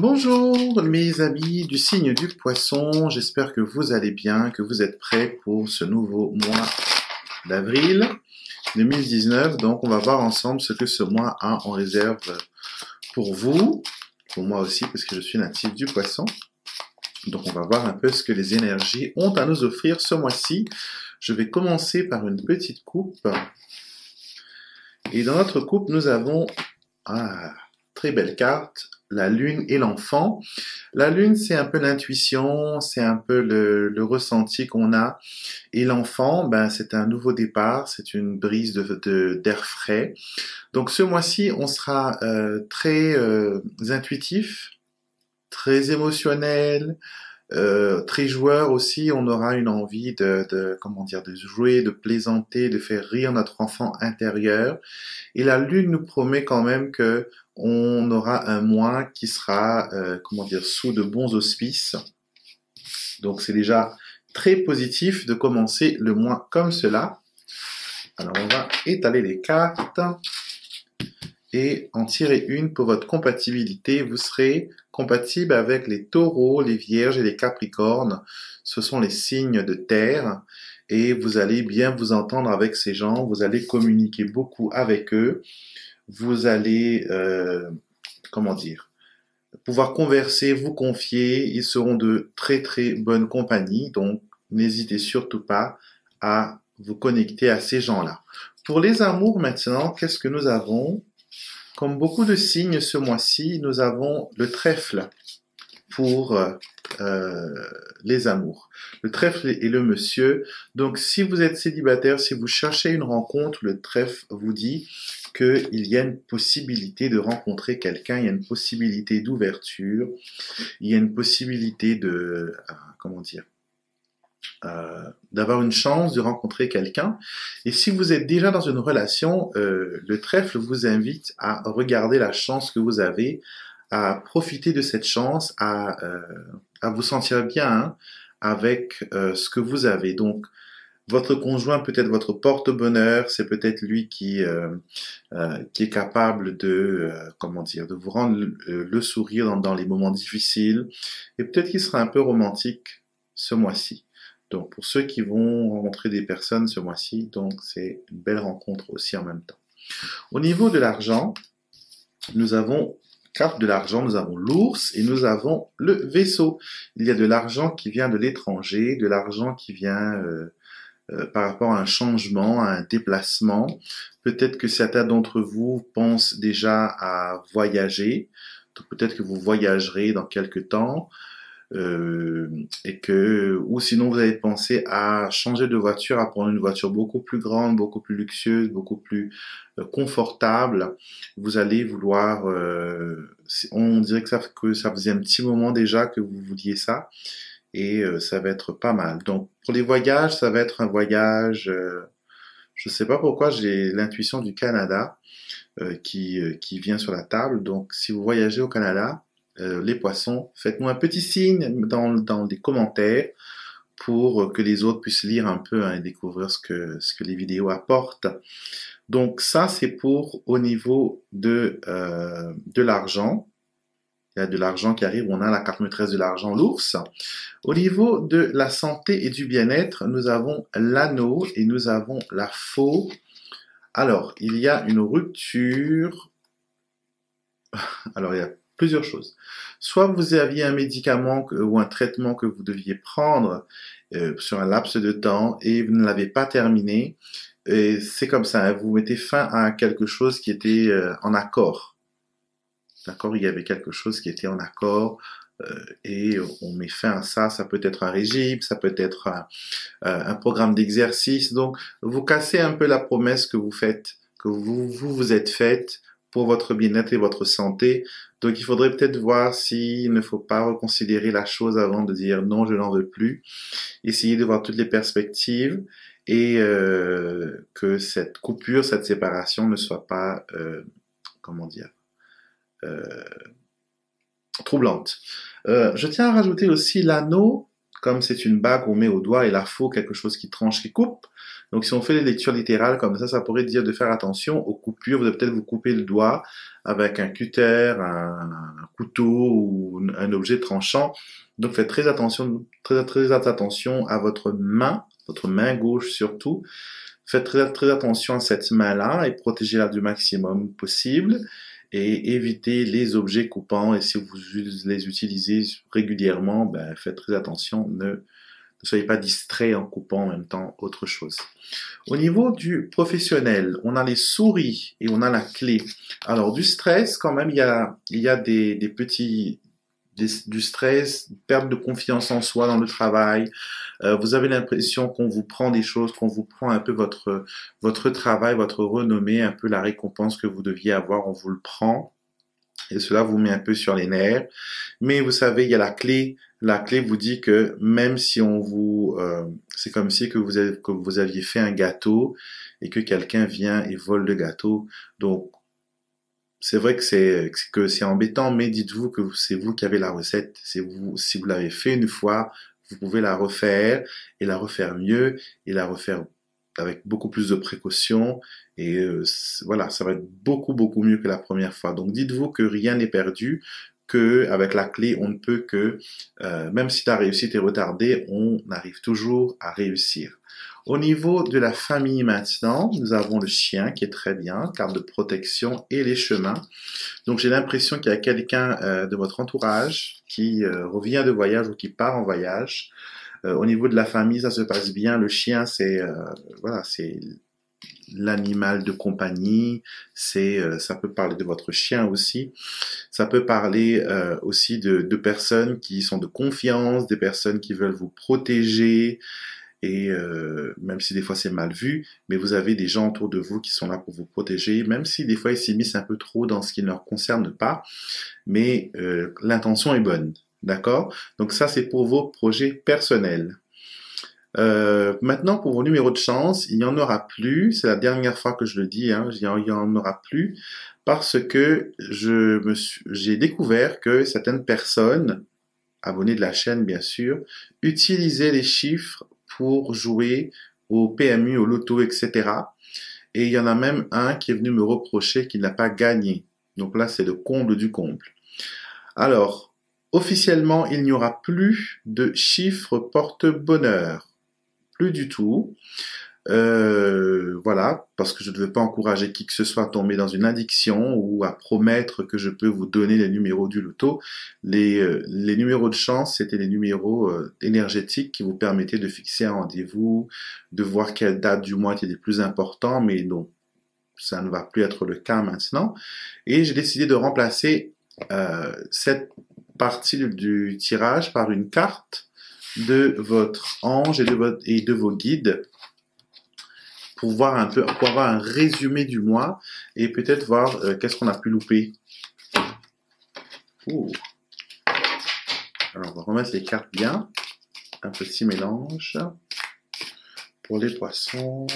Bonjour mes amis du signe du poisson, j'espère que vous allez bien, que vous êtes prêts pour ce nouveau mois d'avril 2019. Donc on va voir ensemble ce que ce mois a en réserve pour vous, pour moi aussi parce que je suis natif du poisson. Donc on va voir un peu ce que les énergies ont à nous offrir ce mois-ci. Je vais commencer par une petite coupe. Et dans notre coupe, nous avons très belle carte, la lune et l'enfant. La lune, c'est un peu l'intuition, c'est un peu le ressenti qu'on a. Et l'enfant, c'est un nouveau départ, c'est une brise d'air frais. Donc ce mois-ci, on sera très intuitif, très émotionnel, très joueur aussi. On aura une envie de jouer, de plaisanter, de faire rire notre enfant intérieur. Et la lune nous promet quand même que on aura un mois qui sera, sous de bons auspices. Donc c'est déjà très positif de commencer le mois comme cela. Alors on va étaler les cartes et en tirer une pour votre compatibilité. Vous serez compatible avec les taureaux, les vierges et les capricornes. Ce sont les signes de terre et vous allez bien vous entendre avec ces gens. Vous allez communiquer beaucoup avec eux. Vous allez, pouvoir converser, vous confier. Ils seront de très très bonne compagnie. Donc n'hésitez surtout pas à vous connecter à ces gens-là. Pour les amours maintenant, qu'est-ce que nous avons? Comme beaucoup de signes ce mois-ci, nous avons le trèfle pour les amours. Le trèfle est le monsieur. Donc, si vous êtes célibataire, si vous cherchez une rencontre, le trèfle vous dit qu'il y a une possibilité de rencontrer quelqu'un, il y a une possibilité d'ouverture, il y a une possibilité d'avoir une chance de rencontrer quelqu'un. Et si vous êtes déjà dans une relation, le trèfle vous invite à regarder la chance que vous avez, à profiter de cette chance, à vous sentir bien avec ce que vous avez. Donc, votre conjoint peut être votre porte-bonheur, c'est peut-être lui qui est capable de vous rendre le sourire dans les moments difficiles. Et peut-être qu'il sera un peu romantique ce mois-ci. Donc, pour ceux qui vont rencontrer des personnes ce mois-ci, donc c'est une belle rencontre aussi en même temps. Au niveau de l'argent, nous avons carte de l'argent, nous avons l'ours et nous avons le vaisseau. Il y a de l'argent qui vient de l'étranger, de l'argent qui vient par rapport à un changement, à un déplacement. Peut-être que certains d'entre vous pensent déjà à voyager. Donc peut-être que vous voyagerez dans quelques temps. Ou sinon vous avez pensé à changer de voiture, à prendre une voiture beaucoup plus grande, beaucoup plus luxueuse, beaucoup plus confortable. Vous allez vouloir, on dirait que ça faisait un petit moment déjà que vous vouliez ça, et ça va être pas mal. Donc pour les voyages, ça va être un voyage, je sais pas pourquoi j'ai l'intuition du Canada qui vient sur la table. Donc si vous voyagez au Canada, les poissons, faites-nous un petit signe dans les commentaires pour que les autres puissent lire un peu et découvrir ce que les vidéos apportent. Donc ça, c'est pour au niveau de l'argent. Il y a de l'argent qui arrive, on a la carte maîtresse de l'argent, l'ours. Au niveau de la santé et du bien-être, nous avons l'anneau et nous avons la faux. Alors, il y a une rupture. Alors, il y a plusieurs choses. Soit vous aviez un médicament ou un traitement que vous deviez prendre sur un laps de temps et vous ne l'avez pas terminé. Et c'est comme ça, hein, vous mettez fin à quelque chose qui était en accord. D'accord, il y avait quelque chose qui était en accord et on met fin à ça. Ça peut être un régime, ça peut être un programme d'exercice. Donc, vous cassez un peu la promesse que vous faites, que vous êtes faite pour votre bien-être et votre santé. Donc, il faudrait peut-être voir s'il ne faut pas reconsidérer la chose avant de dire non, je n'en veux plus. Essayez de voir toutes les perspectives et que cette coupure, cette séparation ne soit pas, troublante. Je tiens à rajouter aussi l'anneau, comme c'est une bague qu'on met au doigt, et la faux, quelque chose qui tranche, qui coupe. Donc si on fait les lectures littérales comme ça pourrait dire de faire attention aux coupures. Vous allez peut-être vous couper le doigt avec un cutter, un couteau ou un objet tranchant. Donc faites très attention, très attention à votre main gauche surtout. Faites très attention à cette main-là et protégez-la du maximum possible et évitez les objets coupants. Et si vous les utilisez régulièrement, ben, faites très attention, ne soyez pas distrait en coupant en même temps autre chose. Au niveau du professionnel, on a les souris et on a la clé. Alors du stress, quand même, il y a des petits du stress, perte de confiance en soi dans le travail. Vous avez l'impression qu'on vous prend des choses, qu'on vous prend un peu votre travail, votre renommée, un peu la récompense que vous deviez avoir, on vous le prend. Et cela vous met un peu sur les nerfs. Mais vous savez, il y a la clé. La clé vous dit que même si on vous... c'est comme si que vous aviez fait un gâteau et que quelqu'un vient et vole le gâteau. Donc, c'est vrai que c'est embêtant, mais dites-vous que c'est vous qui avez la recette. C'est vous, si vous l'avez fait une fois, vous pouvez la refaire et la refaire mieux et la refaire avec beaucoup plus de précautions et voilà, ça va être beaucoup mieux que la première fois. Donc dites-vous que rien n'est perdu, que avec la clé on ne peut que même si ta réussite est retardée, on arrive toujours à réussir. Au niveau de la famille maintenant, nous avons le chien qui est très bien, carte de protection et les chemins. Donc j'ai l'impression qu'il y a quelqu'un de votre entourage qui revient de voyage ou qui part en voyage. Au niveau de la famille, ça se passe bien. Le chien, c'est voilà, c'est l'animal de compagnie. Ça peut parler de votre chien aussi. Ça peut parler aussi de personnes qui sont de confiance, des personnes qui veulent vous protéger. Et même si des fois c'est mal vu, mais vous avez des gens autour de vous qui sont là pour vous protéger, même si des fois ils s'immiscent un peu trop dans ce qui ne leur concerne pas, mais l'intention est bonne, d'accord? Donc ça c'est pour vos projets personnels. Maintenant pour vos numéros de chance, il n'y en aura plus, c'est la dernière fois que je le dis, hein, il n'y en aura plus, parce que j'ai découvert que certaines personnes, abonnés de la chaîne bien sûr, utilisaient les chiffres pour jouer au PMU, au loto, etc. Et il y en a même un qui est venu me reprocher qu'il n'a pas gagné. Donc là, c'est le comble du comble. Alors, officiellement, il n'y aura plus de chiffres porte-bonheur. Plus du tout. Voilà, parce que je ne veux pas encourager qui que ce soit à tomber dans une addiction ou à promettre que je peux vous donner les numéros du loto. Les numéros de chance, c'était les numéros énergétiques qui vous permettaient de fixer un rendez-vous, de voir quelle date du mois était les plus importants, mais non, ça ne va plus être le cas maintenant. Et j'ai décidé de remplacer cette partie du tirage par une carte de votre ange et de vos guides, pour voir un peu, pour avoir un résumé du mois et peut-être voir qu'est-ce qu'on a pu louper. Ouh. Alors, on va remettre les cartes bien. Un petit mélange. Pour les poissons,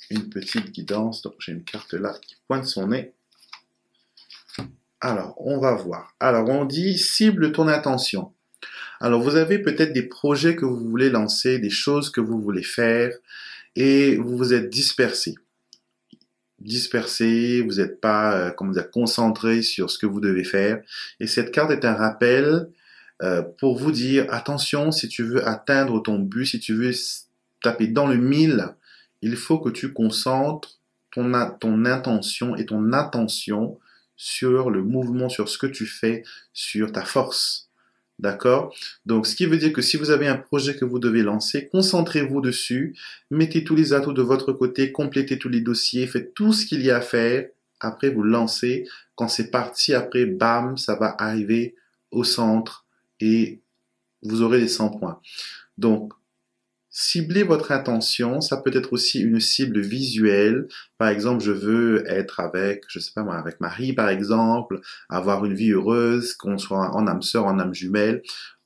une petite guidance. Donc, j'ai une carte là qui pointe son nez. Alors, on va voir. Alors, on dit cible ton intention. Alors, vous avez peut-être des projets que vous voulez lancer, des choses que vous voulez faire, et vous vous êtes dispersé. Vous n'êtes pas, comment dire, concentré sur ce que vous devez faire. Et cette carte est un rappel pour vous dire, attention, si tu veux atteindre ton but, si tu veux taper dans le mille, il faut que tu concentres ton intention et ton attention sur le mouvement, sur ce que tu fais, sur ta force. D'accord? Donc, ce qui veut dire que si vous avez un projet que vous devez lancer, concentrez-vous dessus, mettez tous les atouts de votre côté, complétez tous les dossiers, faites tout ce qu'il y a à faire. Après, vous lancez. Quand c'est parti, après, bam, ça va arriver au centre et vous aurez les 100 points. Donc, ciblez votre intention. Ça peut être aussi une cible visuelle. Par exemple, je veux être avec, je sais pas moi, avec Marie, par exemple, avoir une vie heureuse, qu'on soit en âme sœur, en âme jumelle.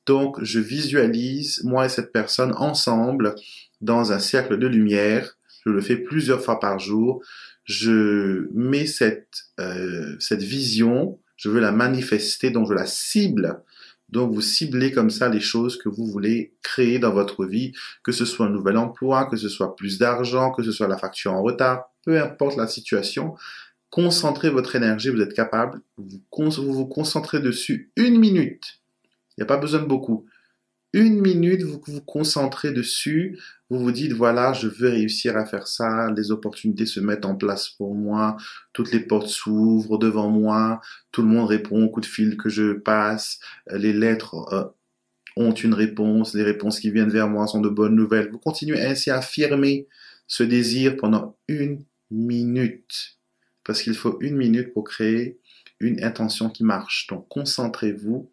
Donc, je visualise, moi et cette personne, ensemble, dans un cercle de lumière. Je le fais plusieurs fois par jour. Je mets cette vision, je veux la manifester, donc je la cible Donc, vous ciblez comme ça les choses que vous voulez créer dans votre vie, que ce soit un nouvel emploi, que ce soit plus d'argent, que ce soit la facture en retard, peu importe la situation. Concentrez votre énergie, vous êtes capable, vous concentrez dessus 1 minute. Il n'y a pas besoin de beaucoup. 1 minute, vous vous concentrez dessus, vous vous dites, voilà, je veux réussir à faire ça, les opportunités se mettent en place pour moi, toutes les portes s'ouvrent devant moi, tout le monde répond au coup de fil que je passe, les lettres ont une réponse, les réponses qui viennent vers moi sont de bonnes nouvelles. Vous continuez ainsi à affirmer ce désir pendant 1 minute, parce qu'il faut 1 minute pour créer une intention qui marche. Donc, concentrez-vous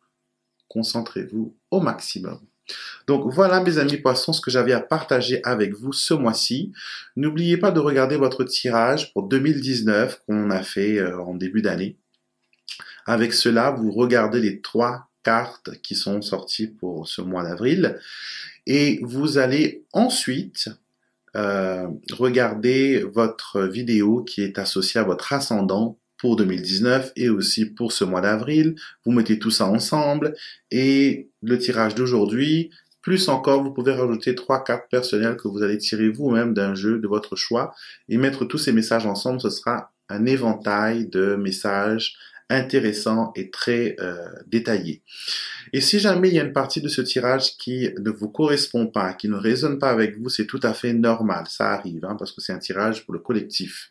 au maximum. Donc voilà mes amis poissons, ce que j'avais à partager avec vous ce mois-ci. N'oubliez pas de regarder votre tirage pour 2019 qu'on a fait en début d'année. Avec cela, vous regardez les 3 cartes qui sont sorties pour ce mois d'avril et vous allez ensuite regarder votre vidéo qui est associée à votre ascendant pour 2019 et aussi pour ce mois d'avril. Vous mettez tout ça ensemble et le tirage d'aujourd'hui, plus encore, vous pouvez rajouter 3 cartes personnelles que vous allez tirer vous-même d'un jeu de votre choix et mettre tous ces messages ensemble. Ce sera un éventail de messages intéressants et très détaillés. Et si jamais il y a une partie de ce tirage qui ne vous correspond pas, qui ne résonne pas avec vous, c'est tout à fait normal. Ça arrive, hein, parce que c'est un tirage pour le collectif.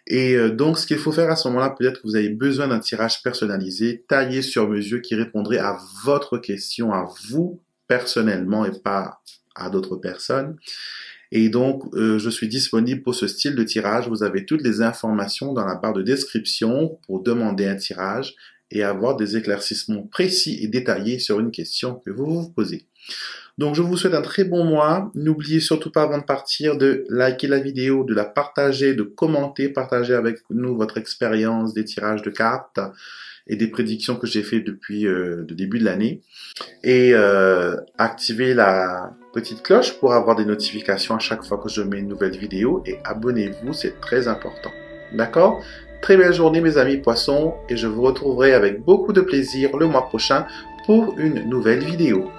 Et donc, ce qu'il faut faire à ce moment-là, peut-être que vous avez besoin d'un tirage personnalisé, taillé sur mesure, qui répondrait à votre question, à vous personnellement et pas à d'autres personnes. Et donc, je suis disponible pour ce style de tirage. Vous avez toutes les informations dans la barre de description pour demander un tirage et avoir des éclaircissements précis et détaillés sur une question que vous vous posez. Donc, je vous souhaite un très bon mois. N'oubliez surtout pas avant de partir de liker la vidéo, de la partager, de commenter, partager avec nous votre expérience des tirages de cartes et des prédictions que j'ai fait depuis le début de l'année. Et activez la petite cloche pour avoir des notifications à chaque fois que je mets une nouvelle vidéo. Et abonnez-vous, c'est très important. D'accord ? Très belle journée mes amis poissons et je vous retrouverai avec beaucoup de plaisir le mois prochain pour une nouvelle vidéo.